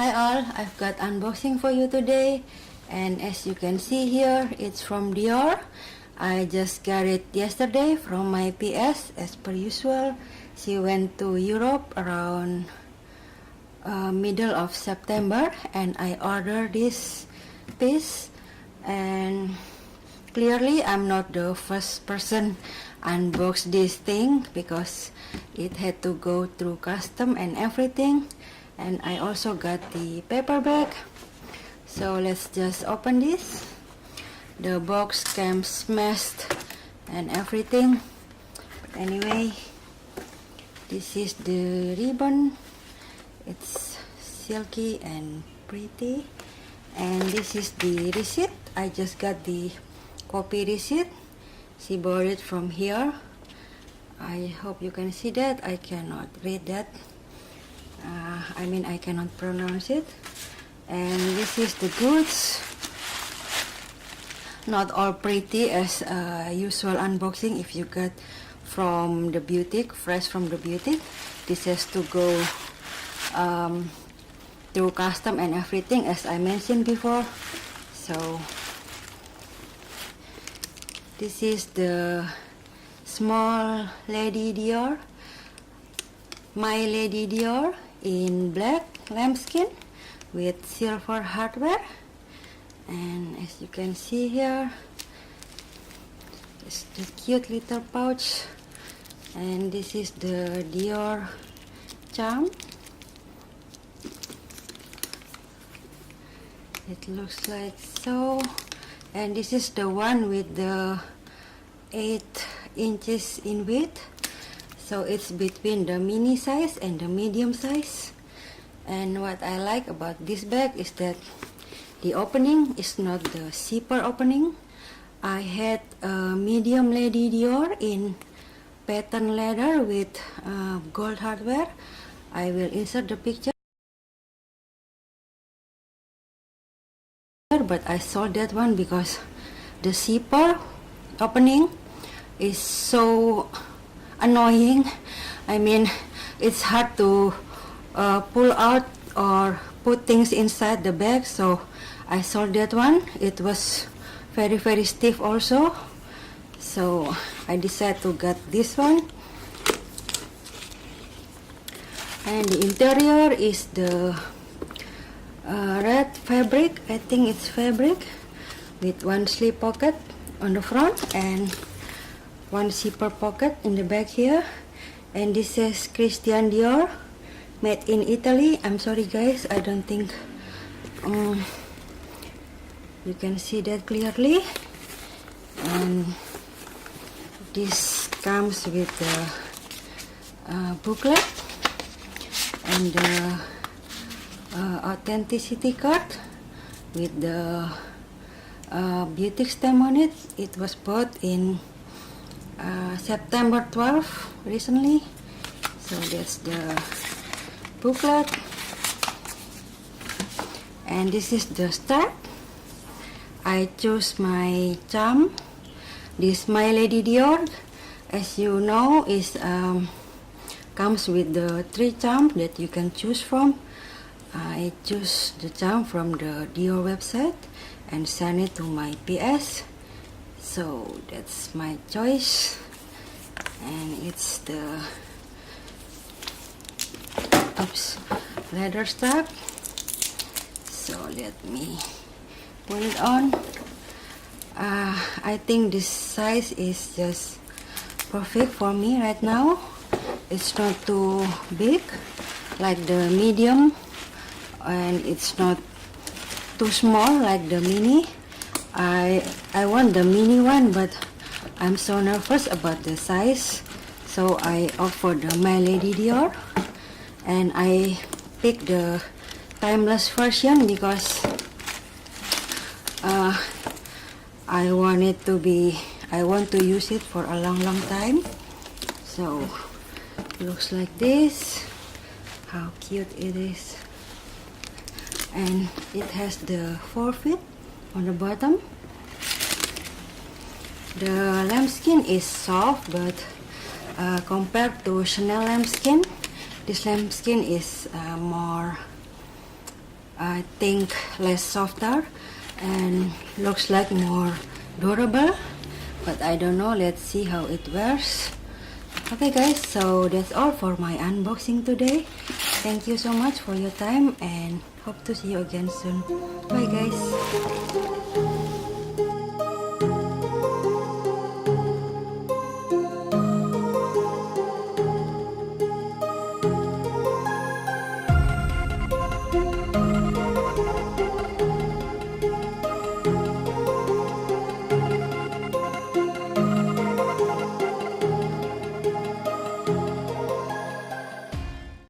Hi all, I've got unboxing for you today, and as you can see here, it's from Dior. I just got it yesterday from my PS as per usual. She went to Europe around middle of September, and I ordered this piece. And clearly I'm not the first person unbox this thing because it had to go through custom and everything. And I also got the paper bag, so let's just open this. The box came smashed and everything, but anyway, this is the ribbon. It's silky and pretty, and this is the receipt. I just got the copy receipt. She bought it from here. I hope you can see that. I cannot read that. I cannot pronounce it. And this is the goods. Not all pretty as usual unboxing. If you got from the boutique, fresh from the boutique, this has to go through custom and everything, as I mentioned before. So this is the small Lady Dior, My Lady Dior, in black lambskin with silver hardware. And as you can see here, it's the cute little pouch, and this is the Dior charm. It looks like so, and this is the one with the 8 inches in width. So it's between the mini size and the medium size. And what I like about this bag is that the opening is not the zipper opening. I had a medium Lady Dior in patent leather with gold hardware. I will insert the picture, but I sold that one because the zipper opening is so annoying. It's hard to pull out or put things inside the bag, so I sold that one. It was very stiff also, so I decided to get this one. And the interior is the red fabric. I think it's fabric with one slip pocket on the front and one zipper pocket in the back here. And this says Christian Dior, made in Italy. I'm sorry guys, I don't think you can see that clearly. And this comes with the booklet and the authenticity card with the boutique stamp on it. It was bought in September 12th recently. So that's the booklet, and this is the strap. I chose my charm, this My Lady Dior, as you know, is comes with the 3 charms that you can choose from. I choose the charm from the Dior website and send it to my PS. So that's my choice, and it's the leather strap. So let me put it on. I think this size is just perfect for me right now. It's not too big like the medium, and it's not too small like the mini. I want the mini one, but I'm so nervous about the size, so I opt for the My Lady Dior. And I picked the timeless version because I want to use it for a long time. So it looks like this. How cute it is. And it has the forefeet on the bottom. The lambskin is soft, but compared to Chanel lambskin, this lambskin is more I think less softer and looks like more durable, but I don't know. Let's see how it wears. Okay guys, so that's all for my unboxing today. Thank you so much for your time and hope to see you again soon. Bye guys.